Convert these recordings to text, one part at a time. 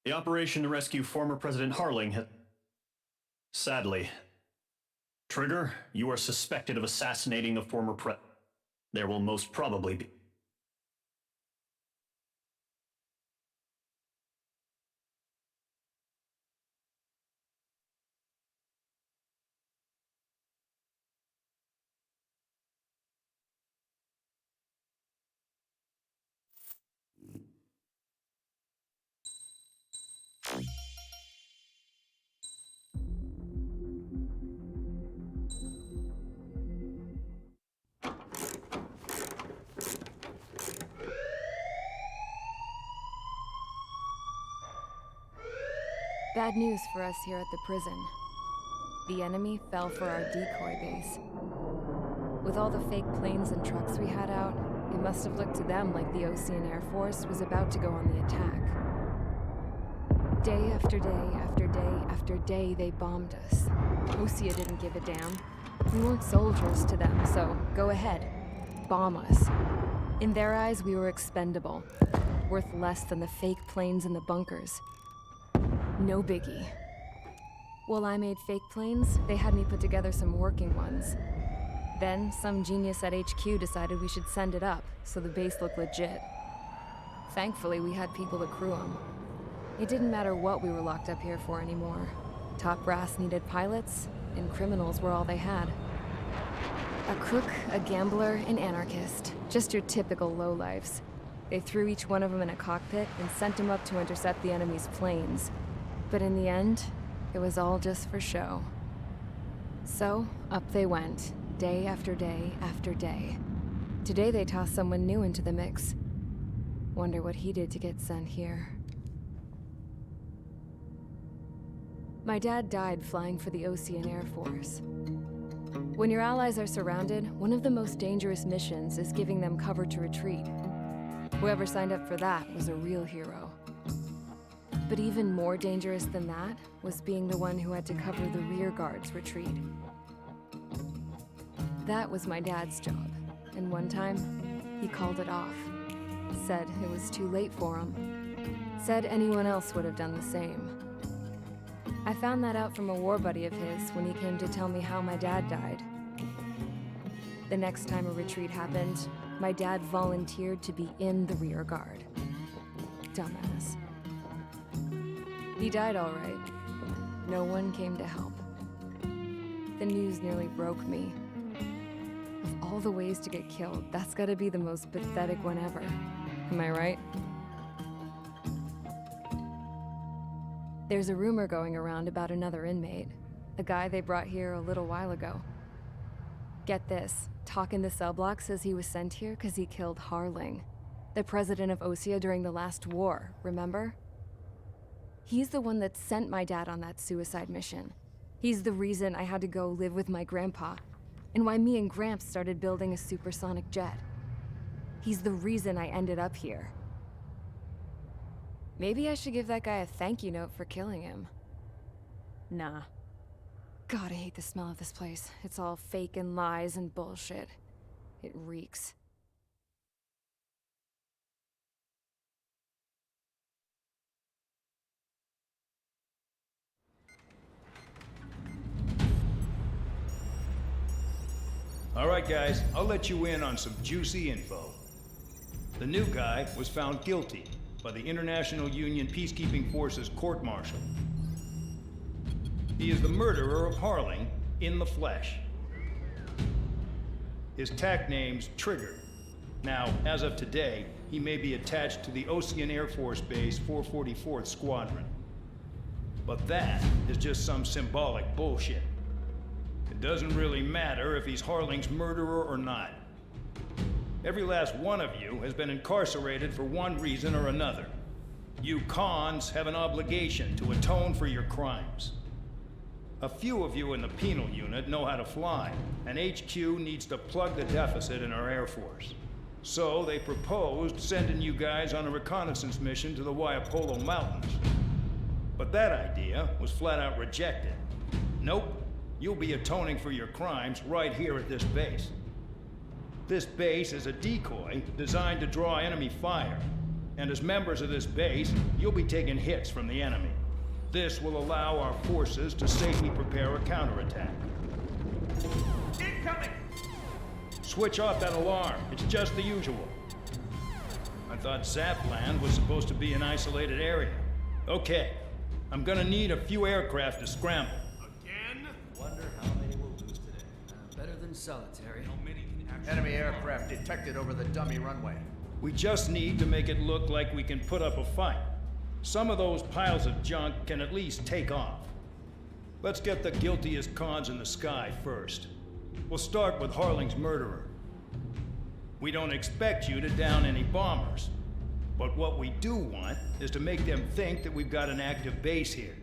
The operation to rescue former President Harling has... Sadly. Trigger, you are suspected of assassinating the former There will most probably be... Bad news for us here at the prison. The enemy fell for our decoy base. With all the fake planes and trucks we had out, it must have looked to them like the Ocean Air Force was about to go on the attack. Day after day after day after day, they bombed us. Osea didn't give a damn. We weren't soldiers to them, so go ahead. Bomb us. In their eyes, we were expendable. Worth less than the fake planes in the bunkers. No biggie. While I made fake planes, they had me put together some working ones. Then, some genius at HQ decided we should send it up, so the base looked legit. Thankfully, we had people to crew them. It didn't matter what we were locked up here for anymore. Top brass needed pilots, and criminals were all they had. A crook, a gambler, an anarchist. Just your typical lowlifes. They threw each one of them in a cockpit and sent them up to intercept the enemy's planes. But in the end, it was all just for show. So, up they went, day after day after day. Today they tossed someone new into the mix. Wonder what he did to get sent here. My dad died flying for the Ocean Air Force. When your allies are surrounded, one of the most dangerous missions is giving them cover to retreat. Whoever signed up for that was a real hero. But even more dangerous than that was being the one who had to cover the rear guard's retreat. That was my dad's job, and one time, he called it off. Said it was too late for him. Said anyone else would have done the same. I found that out from a war buddy of his when he came to tell me how my dad died. The next time a retreat happened, my dad volunteered to be in the rear guard. Dumbass. He died all right. No one came to help. The news nearly broke me. Of all the ways to get killed, that's gotta be the most pathetic one ever. Am I right? There's a rumor going around about another inmate. A guy they brought here a little while ago. Get this, talk in the cell block says he was sent here because he killed Harling, the president of Osea during the last war, remember? He's the one that sent my dad on that suicide mission. He's the reason I had to go live with my grandpa, and why me and Gramps started building a supersonic jet. He's the reason I ended up here. Maybe I should give that guy a thank you note for killing him. Nah. God, I hate the smell of this place. It's all fake and lies and bullshit. It reeks. All right, guys, I'll let you in on some juicy info. The new guy was found guilty by the International Union Peacekeeping Forces court-martial. He is the murderer of Harling in the flesh. His tack name's Trigger. Now, as of today, he may be attached to the Ocean Air Force Base 444th Squadron. But that is just some symbolic bullshit. It doesn't really matter if he's Harling's murderer or not. Every last one of you has been incarcerated for one reason or another. You cons have an obligation to atone for your crimes. A few of you in the penal unit know how to fly, and HQ needs to plug the deficit in our Air Force. So they proposed sending you guys on a reconnaissance mission to the Waiapolo Mountains. But that idea was flat out rejected. Nope. You'll be atoning for your crimes right here at this base. This base is a decoy designed to draw enemy fire, And as members of this base, you'll be taking hits from the enemy. This will allow our forces to safely prepare a counterattack. Incoming! Switch off that alarm. It's just the usual. I thought Zapland was supposed to be an isolated area. Okay, I'm gonna need a few aircraft to scramble. Again? Wonder how many we'll lose today. Better than solitary. How many can actually... Enemy aircraft detected over the dummy runway. We just need to make it look like we can put up a fight. Some of those piles of junk can at least take off. Let's get the guiltiest cons in the sky first. We'll start with Harling's murderer. We don't expect you to down any bombers. But what we do want is to make them think that we've got an active base here.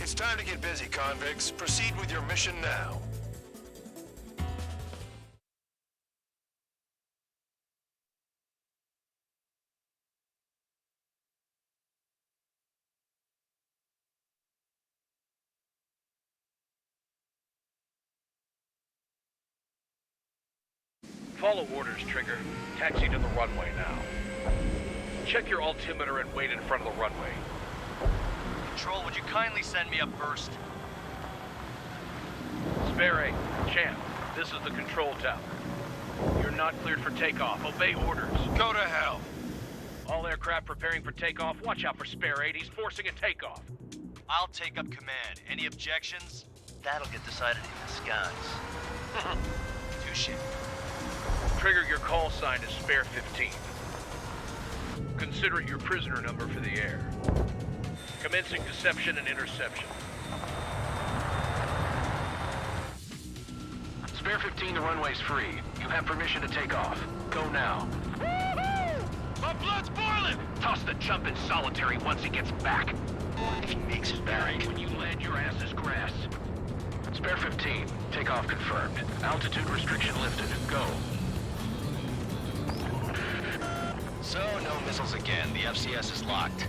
It's time to get busy, convicts. Proceed with your mission now. Follow orders, Trigger. Taxi to the runway now. Check your altimeter and wait in front of the runway. Control, would you kindly send me up first? Spare 8, Champ, this is the control tower. You're not cleared for takeoff. Obey orders. Go to hell. All aircraft preparing for takeoff. Watch out for Spare 8. He's forcing a takeoff. I'll take up command. Any objections? That'll get decided in the skies. Touche. Trigger, your call sign is Spare 15. Consider it your prisoner number for the air. Commencing deception and interception. Spare 15, the runway's free. You have permission to take off. Go now. My blood's boiling! Toss the chump in solitary once he gets back. If he makes it back. When you land, your ass is grass. Spare 15, takeoff confirmed. Altitude restriction lifted. Go. So, no missiles again. The FCS is locked.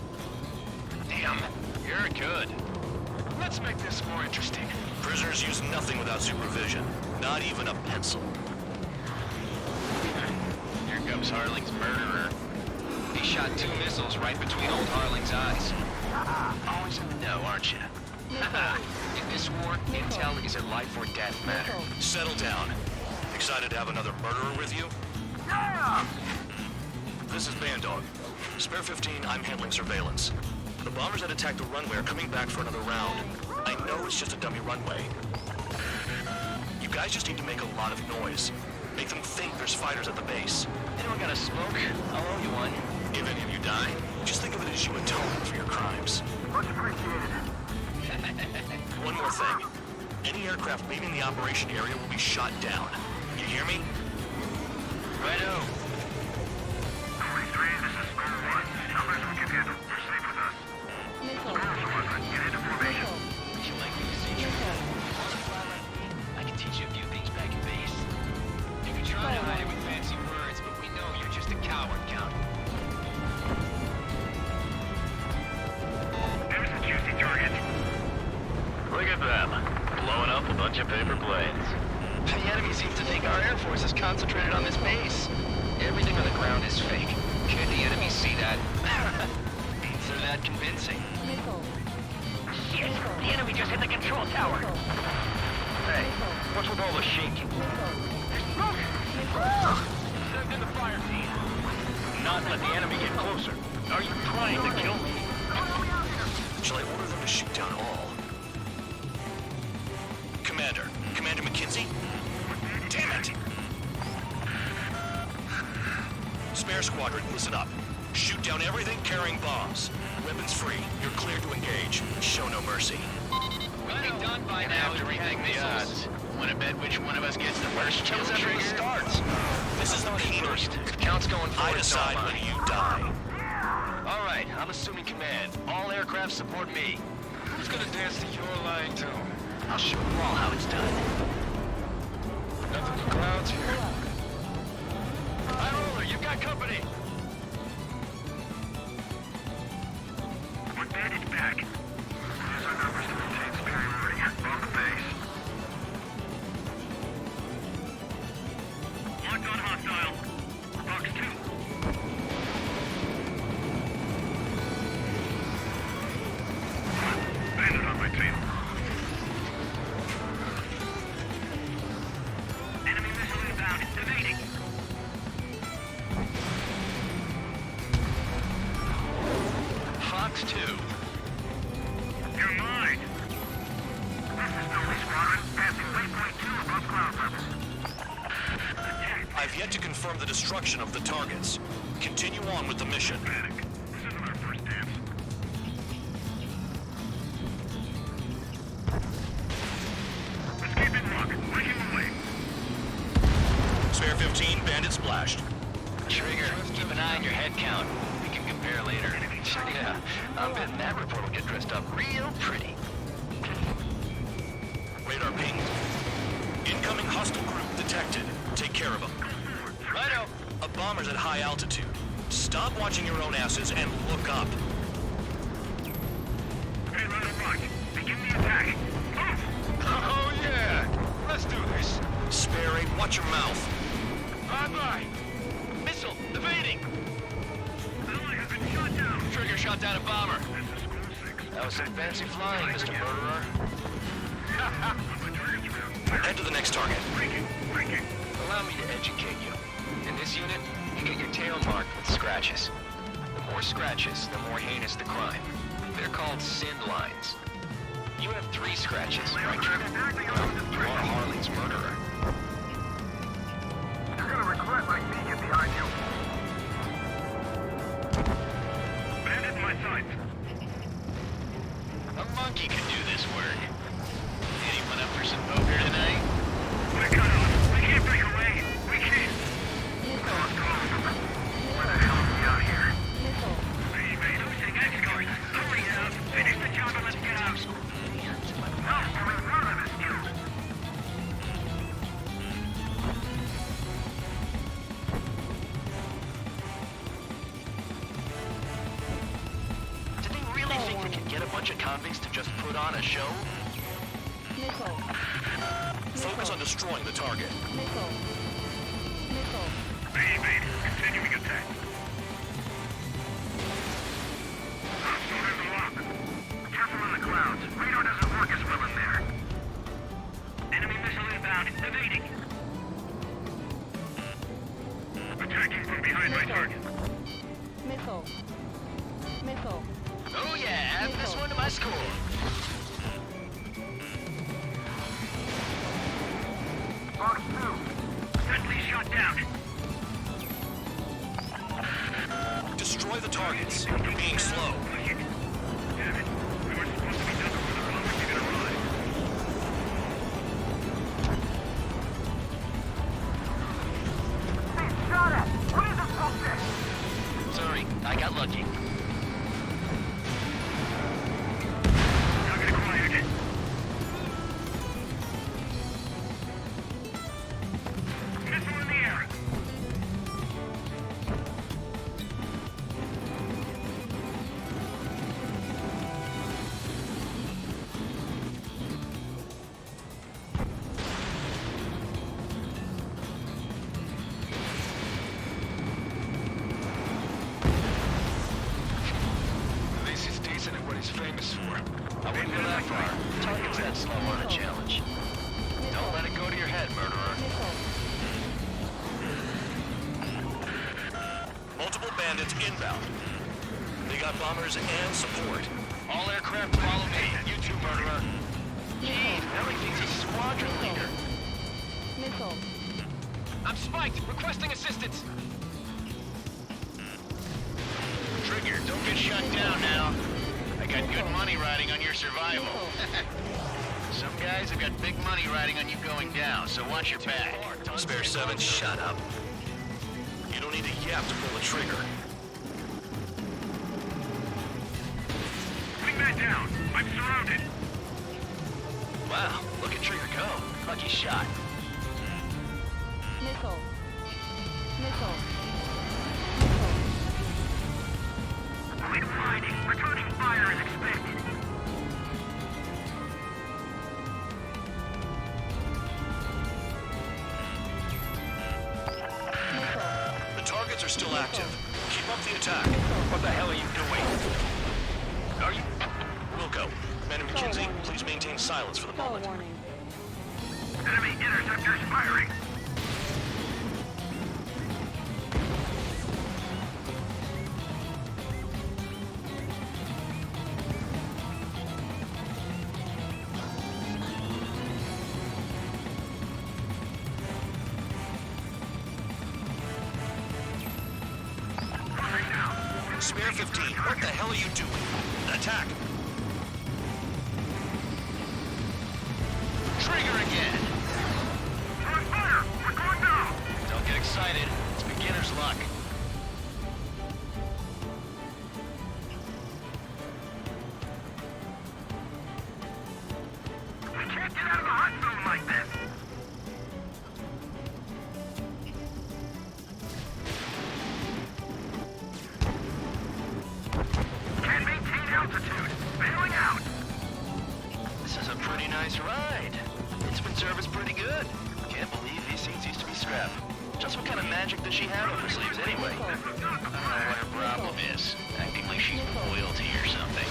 Damn, you're good. Let's make this more interesting. Prisoners use nothing without supervision. Not even a pencil. Here comes Harling's murderer. He shot 2 missiles right between old Harling's eyes. Always in the know, aren't you? In this war, intel is a life or death matter. Settle down. Excited to have another murderer with you? This is Bandog. Spare 15, I'm handling surveillance. The bombers that attacked the runway are coming back for another round. I know it's just a dummy runway. You guys just need to make a lot of noise. Make them think there's fighters at the base. Anyone got a smoke? I'll owe you one. If any of you die, just think of it as you atone for your crimes. Much appreciated. One more thing. Any aircraft leaving the operation area will be shot down. You hear me? Righto. 43, this is Square 1. Numbers we can handle. You're safe with us. Square Squadron, get into formation. Would you like me to see you? I can teach you a few things back at base. You can try to hide it with fancy words, but we know you're just a coward, Count. There's a juicy target. Look at them. Blowing up a bunch of paper planes. The enemy seems to think our Air Force is concentrated on this base. Everything on the ground is fake. Can't the enemy see that? They're that convincing. Shit! The enemy just hit the control tower. Hey, what's with all the shaking? Send in the fire team. Not let the enemy get closer. Are you trying to kill me? Shall I order them to shoot down all? Commander McKenzie? Damn it! Spare squadron, listen up. Shoot down everything carrying bombs. Weapons free. You're clear to engage. Show no mercy. We'll be done by now to rethink the odds. Wanna bet which one of us gets the first kill trigger? starts. This is the First. penal. Count's going I forward. decide when you die. All right, I'm assuming command. All aircraft support me. Who's gonna dance to your line tune? I'll show you all how it's done. Nothing but clouds here. High roller, you've got company. One bandage back. Use our numbers to maintain superiority. On the base. Locked on hostile. Box 2. Bandit on my tail. Enemy missile inbound. Evading. Fox 2. You're mine. This is Dolly Squadron. Passing waypoint 2 above cloud level. I've yet to confirm the destruction of the targets. Continue on with the mission. Panic. This isn't our first dance. Escape in lock. Breaking away. Spare 15, bandit splashed. Trigger, keep an eye on your head count. We can compare later. Yeah, I'm betting that report will get dressed up real pretty. Radar ping. Incoming hostile group detected. Take care of them. Righto. A bomber's at high altitude. Stop watching your own asses and look up. Hey, Rider Rock. Begin the attack. Move! Oh yeah! Let's do this. Spare 8, watch your mouth. Bye-bye. Missile, evading. Ally has been shot down. Trigger shot down a bomber. This is Square 6. That was some fancy flying, Mr. Murderer. Head to the next target. Breaking. Allow me to educate you. In this unit, you get your tail marked with scratches. The more scratches, the more heinous the crime. They're called sin lines. You have 3 scratches, right, Trigger? Well, you are Harley's murderer. You're gonna regret letting me get behind you. Bandit in my sights. A monkey could do this work. Anyone up for some poker tonight? We're cut off. We can't break away. We can't. Where the hell are we out here? Losing escorts. Hurry up. Finish the job and let's get out. No, we're in front of this dude. Do they really think they can get a bunch of convicts to just put on a show? Focus on destroying the target. Evade. Continuing attack. So there's a lock. Careful in the clouds. Radar doesn't work as well in there. Enemy missile inbound. Evading. Attacking from behind my target. Oh yeah, add this one to my score. Box 2. Deadly the targets. You're being slow. Damn it. We weren't supposed to be done before the bombers even arrived. Hey, shot at! What is this bullshit? Sorry, I got lucky. Not gonna quiet it. Missile in the air. At least he's decent at what he's famous for. I wouldn't go that far. Target's that slow on a challenge. Don't let it go to your head, murderer. Multiple bandits inbound. They got bombers and support. All aircraft follow me. You too, murderer. Gee, Ellie thinks he's squadron leader. Missile. I'm spiked. Requesting assistance. Trigger, don't get shut down now. I got good money riding on your survival. Some guys have got big money riding on you going down, so watch your back. Spare 7, shut up. You don't need a yap to pull the trigger. Bring that down. I'm surrounded. Wow, look at Trigger go. Lucky shot. Missile. Missile. Point finding. Returning fire as expected. The targets are still active. Keep up the attack. What the hell are you doing? Are you... Wilco, Commander McKenzie, please maintain silence for the moment. Warning. Enemy interceptors firing. Spare 15, what the hell are you doing? Attack! Trigger again! On fire! We're going down! Don't get excited. It's beginner's luck. We can't get out of the hot zone like this! Can't maintain altitude! Bailing out! This is a pretty nice ride. Instrument service pretty good. Can't believe these seats used to be scrap. Just what kind of magic does she have up her sleeves anyway? I don't know what her problem is. Acting like she's royalty or something.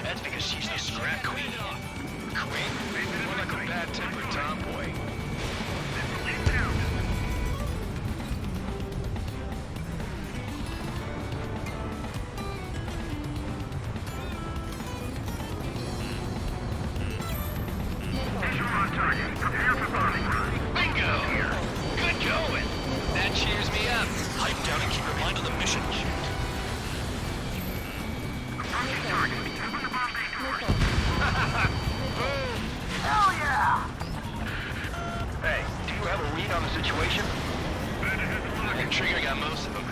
That's because she's the scrap queen. Queen? More like a bad-tempered tomboy. Lead down! Visual on target. Prepare for bombing run. Bingo! Good going. That cheers me up. Pipe down and keep your mind on the mission. Approaching target. Open the bomb bay doors. Boom! Hell yeah! Hey, do you have a read on the situation? Bandit has the I think lock. Trigger got most of them.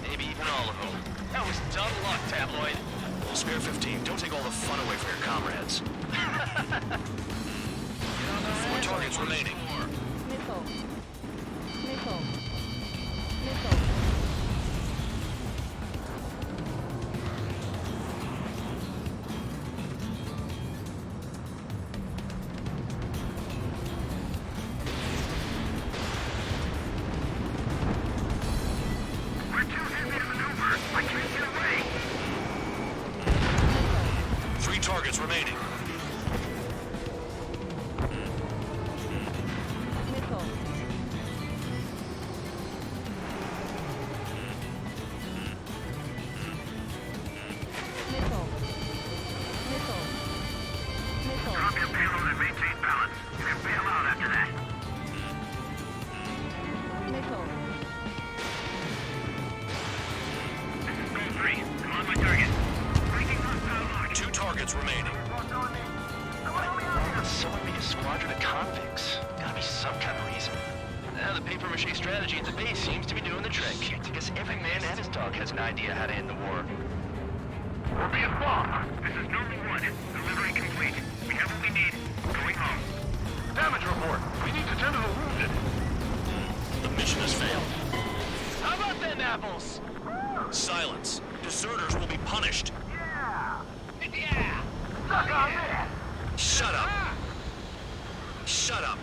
Maybe even all of them. That was dumb luck, Tabloid. Spare 15, don't take all the fun away from your comrades. 4 targets remaining. Missile. Missile. Missile. We're too heavy to maneuver. I can't get away. 3 targets remaining. Missile. A squadron of convicts. Gotta be some kind of reason. Now the papier-mâché strategy at the base seems to be doing the trick. Because every man and his dog has an idea how to end the war. We're being bombed. This is Norman 1. Delivery complete. We have what we need. Going home. Damage report. We need to tend to the wounded. The mission has failed. How about them apples? Silence. Deserters will be punished. Yeah! Suck on that. Shut up. Shut up.